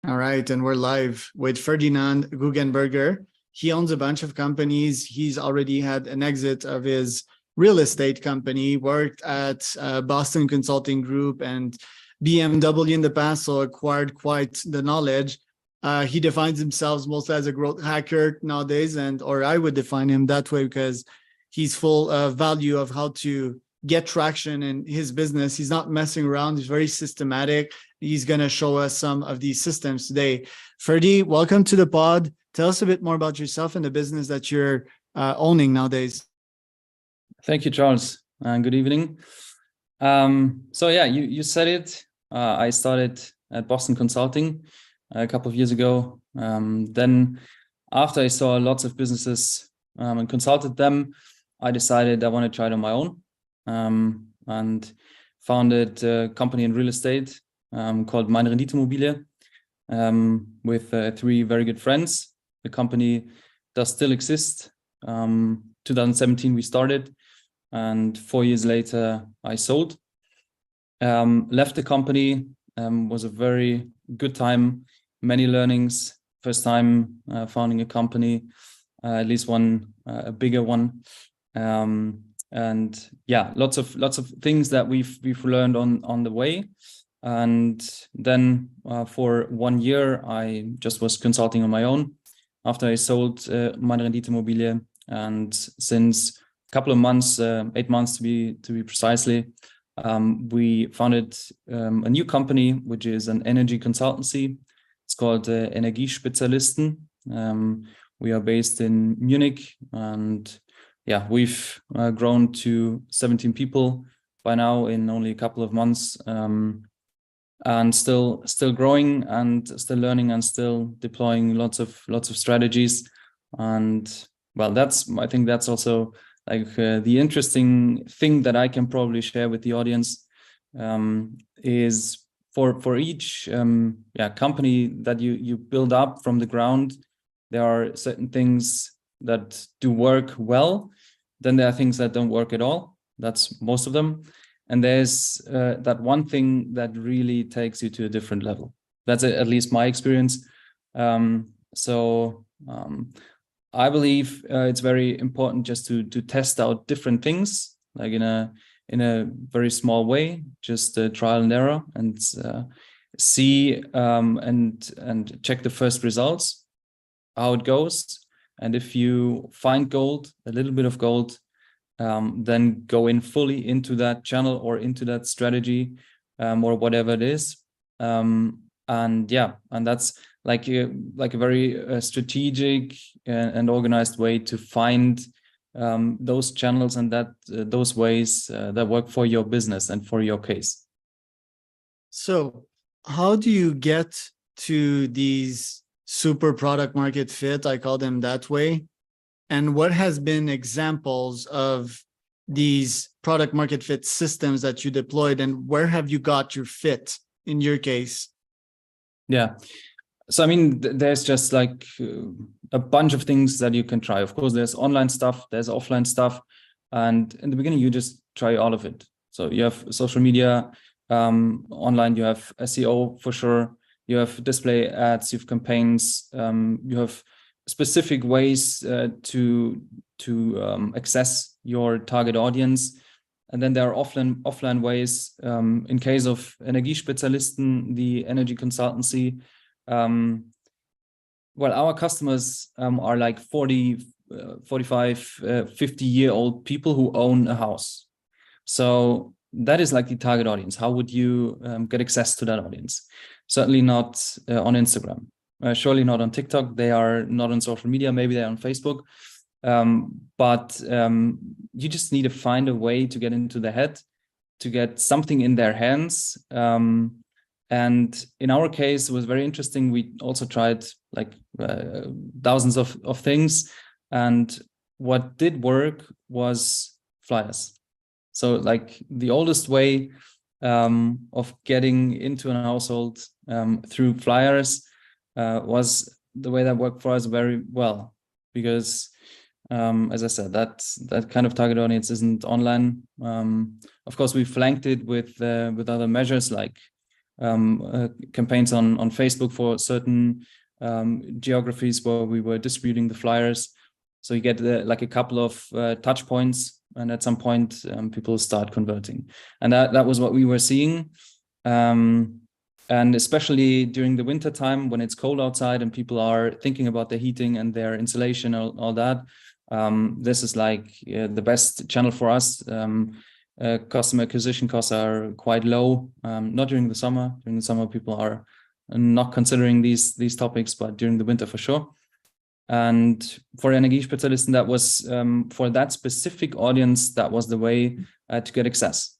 All right, and we're live with Ferdinand Guggenberger. He owns a bunch of companies. He's already had an exit of his real estate company, worked at Boston Consulting Group and BMW in the past, so acquired quite the knowledge. He defines himself mostly as a growth hacker nowadays, or I would define him that way because he's full of value of how to get traction in his business. He's not messing around. He's very systematic. He's going to show us some of these systems today. Ferdy, welcome to the pod. Tell us a bit more about yourself and the business that you're owning nowadays. Thank you, Charles. Good evening. You said it. I started at Boston Consulting a couple of years ago. Then after I saw lots of businesses and consulted them, I decided I want to try it on my own and founded a company in real estate called Meine Rendite with three very good friends. The company does still exist. 2017 we started, and 4 years later I sold. Left the company. Was a very good time, many learnings. First time founding a company, at least one, a bigger one. And yeah, lots of things that we've learned on the way. And then for 1 year, I just was consulting on my own after I sold Meine Rendite. And since a couple of months, 8 months to be precisely, we founded a new company, which is an energy consultancy. It's called Energiespezialisten. We are based in Munich, and yeah, we've grown to 17 people by now in only a couple of months, and still growing and still learning and still deploying lots of strategies. And well, I think that's also like the interesting thing that I can probably share with the audience is for each company that you build up from the ground, there are certain things that do work well. Then there are things that don't work at all. That's most of them. And there's that one thing that really takes you to a different level. That's at least my experience. I believe it's very important just to test out different things, like in a very small way, just trial and error, and see and check the first results, how it goes. And if you find gold, a little bit of gold, then go in fully into that channel or into that strategy or whatever it is. And that's like a very strategic and organized way to find those channels and those ways that work for your business and for your case. So how do you get to these super product market fit? I call them that way. And what has been examples of these product market fit systems that you deployed, and where have you got your fit in your case? Yeah. So, I mean, there's just like a bunch of things that you can try. Of course, there's online stuff, there's offline stuff. And in the beginning, you just try all of it. So you have social media, online, you have SEO for sure. You have display ads, you have campaigns, you have specific ways to access your target audience. And then there are offline ways. In case of Energiespezialisten, the energy consultancy, our customers are like 40, 45, 50-year-old people who own a house. So that is like the target audience. How would you get access to that audience? Certainly not on Instagram. Surely not on TikTok. They are not on social media. Maybe they're on Facebook. But you just need to find a way to get into their head, to get something in their hands. And in our case, it was very interesting. We also tried like thousands of things. And what did work was flyers. So like the oldest way of getting into an household through flyers was the way that worked for us very well, because as I said, that kind of target audience isn't online. Of course, we flanked it with other measures like campaigns on Facebook for certain geographies where we were distributing the flyers. So you get like a couple of touch points, and at some point people start converting. And that was what we were seeing. And especially during the winter time when it's cold outside and people are thinking about their heating and their insulation and all that, this is like the best channel for us. Customer acquisition costs are quite low, not during the summer. During the summer, people are not considering these topics, but during the winter for sure. And for Energiespezialisten, that was for that specific audience, that was the way to get access.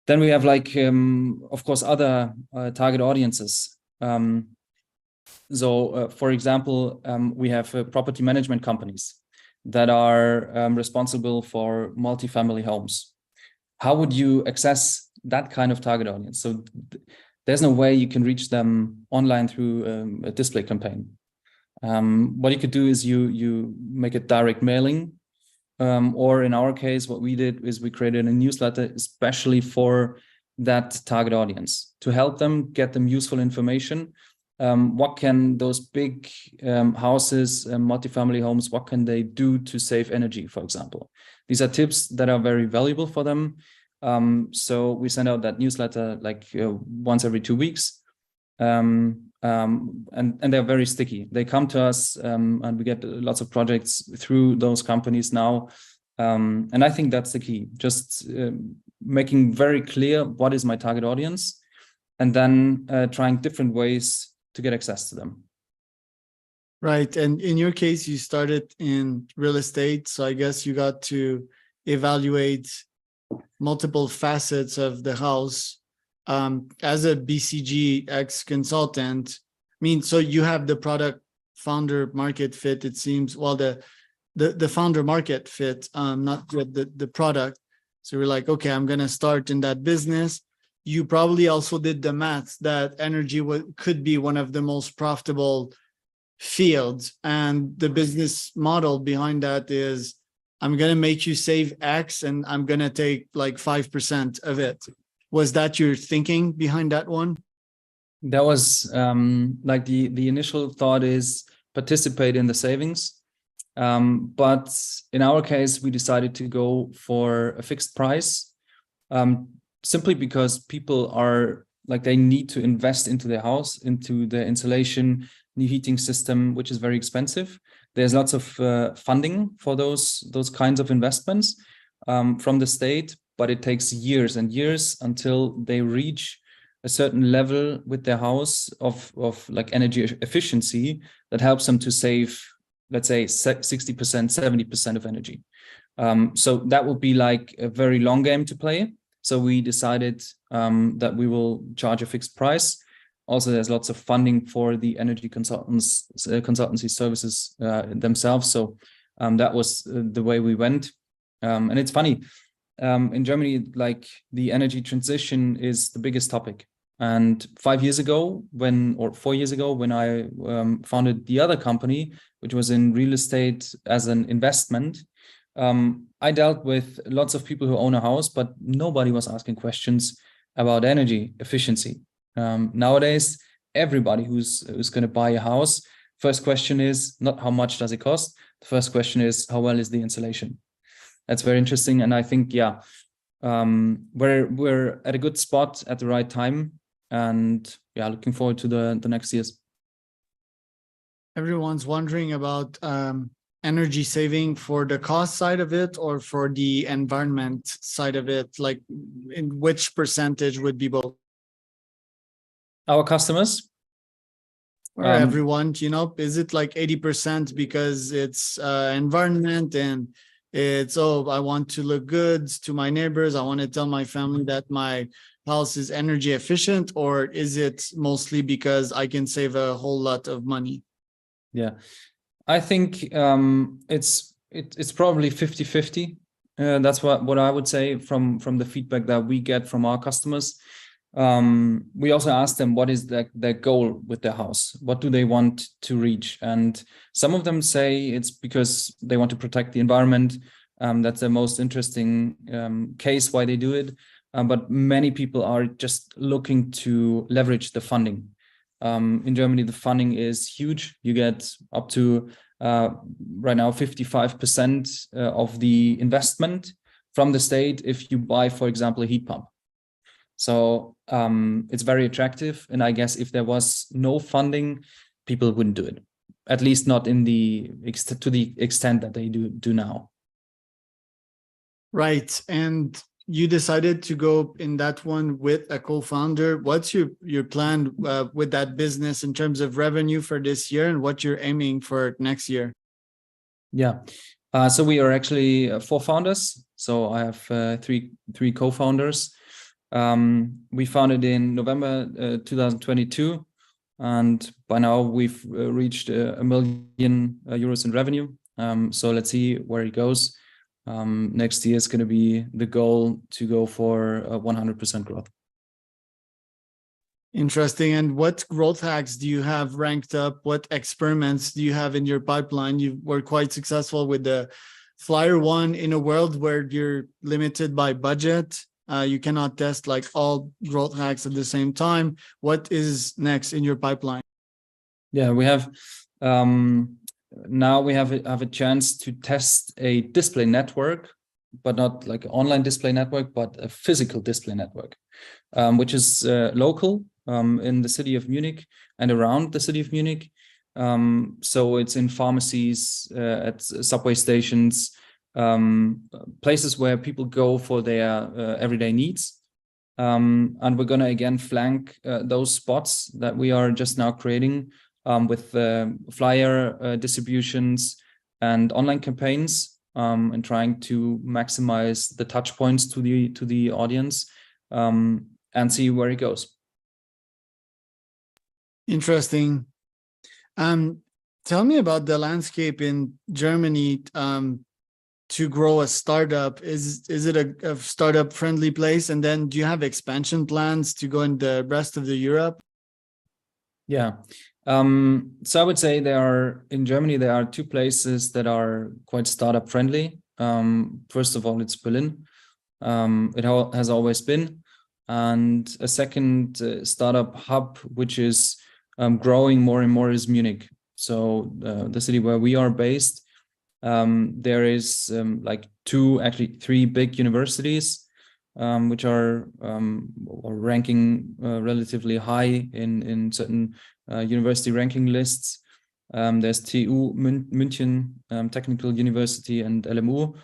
Then we have like, of course, other target audiences. For example, we have property management companies that are responsible for multifamily homes. How would you access that kind of target audience? So there's no way you can reach them online through a display campaign. What you could do is you make a direct mailing, or in our case, what we did is we created a newsletter especially for that target audience to help them, get them useful information. What can those big houses, multifamily homes, what can they do to save energy, for example? These are tips that are very valuable for them. So we send out that newsletter like once every 2 weeks. And they're very sticky. They come to us and we get lots of projects through those companies now. And I think that's the key, just making very clear what is my target audience, and then trying different ways to get access to them. Right. And in your case, you started in real estate. So I guess you got to evaluate multiple facets of the house. As a BCG ex-consultant, I mean, so you have the product founder market fit, it seems, well, the founder market fit, not the product. So we're like, okay, I'm going to start in that business. You probably also did the math that energy could be one of the most profitable fields. And the business model behind that is, I'm going to make you save X and I'm going to take like 5% of it. Was that your thinking behind that one? That was like the initial thought is participate in the savings. But in our case, we decided to go for a fixed price, simply because people are like, they need to invest into their house, into the insulation, new heating system, which is very expensive. There's lots of funding for those kinds of investments from the state, but it takes years and years until they reach a certain level with their house of like energy efficiency that helps them to save, let's say 60%, 70% of energy. So that would be like a very long game to play. So we decided that we will charge a fixed price. Also, there's lots of funding for the energy consultancy services themselves. So that was the way we went. And it's funny, in Germany, like the energy transition is the biggest topic. And 4 years ago, when I founded the other company, which was in real estate as an investment, I dealt with lots of people who own a house, but nobody was asking questions about energy efficiency. Nowadays, everybody who's going to buy a house, first question is not how much does it cost. The first question is how well is the insulation. That's very interesting, and I think we're at a good spot at the right time, and looking forward to the next years. Everyone's wondering about energy saving for the cost side of it or for the environment side of it. Like, in which percentage would be both? Our customers or everyone, is it like 80% because it's environment and it's, I want to look good to my neighbors, I want to tell my family that my house is energy efficient, or is it mostly because I can save a whole lot of money? Yeah, I think it's probably 50-50. That's what I would say from the feedback that we get from our customers. We also ask them what is their goal with their house, what do they want to reach, and some of them say it's because they want to protect the environment. That's the most interesting case why they do it. but many people are just looking to leverage the funding. In Germany, the funding is huge. You get up to right now 55% of the investment from the state if you buy, for example, a heat pump. So it's very attractive. And I guess if there was no funding, people wouldn't do it, at least not in to the extent that they do now. Right. And you decided to go in that one with a co-founder. What's your plan with that business in terms of revenue for this year and what you're aiming for next year? Yeah. So we are actually 4 founders. So I have three co-founders. We founded in November 2022. And by now we've reached €1 million in revenue. So let's see where it goes. Next year is going to be the goal to go for 100% growth. Interesting. And what growth hacks do you have ranked up? What experiments do you have in your pipeline? You were quite successful with the Flyer one in a world where you're limited by budget. You cannot test like all growth hacks at the same time. What is next in your pipeline? Yeah, we have now we have a chance to test a display network, but not like an online display network, but a physical display network, which is local in the city of Munich and around the city of Munich. So it's in pharmacies, at subway stations, places where people go for their everyday needs. And we're going to again flank those spots that we are just now creating with flyer distributions and online campaigns, and trying to maximize the touch points to the audience, and see where it goes. Interesting. Tell me about the landscape in Germany to grow a startup. Is it a startup friendly place? And then do you have expansion plans to go in the rest of the Europe? Yeah. So I would say in Germany, there are 2 places that are quite startup friendly. First of all, it's Berlin. It has always been. And a second startup hub, which is growing more and more, is Munich. So the city where we are based, there is like 3 big universities, which are ranking relatively high in certain university ranking lists. There's TU München Technical University and LMU,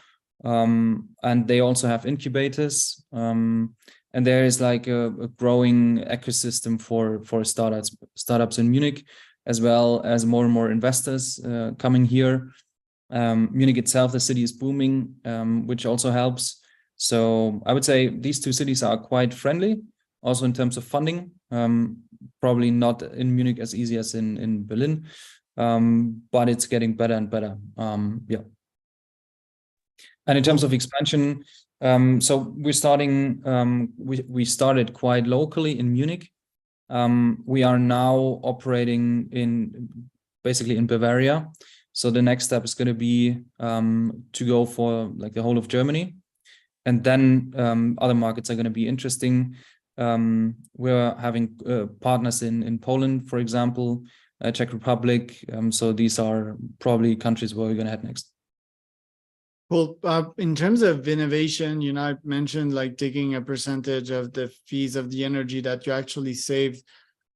and they also have incubators. And there is like a growing ecosystem for startups in Munich, as well as more and more investors coming here. Munich itself, the city is booming, which also helps. So I would say these 2 cities are quite friendly, also in terms of funding. Probably not in Munich as easy as in Berlin, but it's getting better and better. Yeah. And in terms of expansion, so we're starting. We started quite locally in Munich. We are now operating basically in Bavaria. So the next step is going to be to go for like the whole of Germany, and then other markets are going to be interesting. We're having partners in Poland, for example, Czech Republic. So these are probably countries where we're going to head next. Well, in terms of innovation, I mentioned like taking a percentage of the fees of the energy that you actually saved.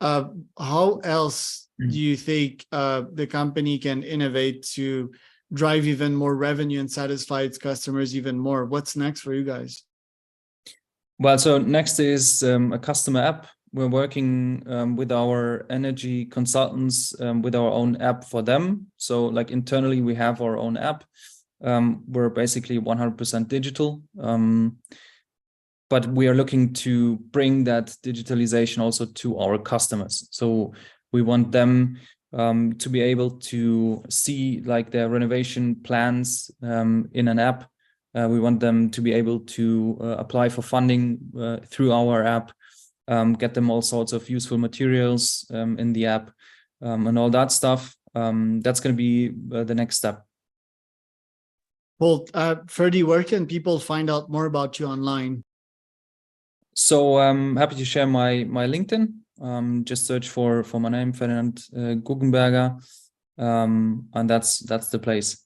How else do you think the company can innovate to drive even more revenue and satisfy its customers even more? What's next for you guys? Well, so next is a customer app. We're working with our energy consultants with our own app for them. So like internally, we have our own app. We're basically 100% digital. But we are looking to bring that digitalization also to our customers. So we want them to be able to see like their renovation plans in an app. We want them to be able to apply for funding through our app, get them all sorts of useful materials in the app, and all that stuff. That's going to be the next step. Well, Ferdy, where can people find out more about you online? So I'm happy to share my LinkedIn. Just search for my name, Ferdinand Guggenberger, and that's the place.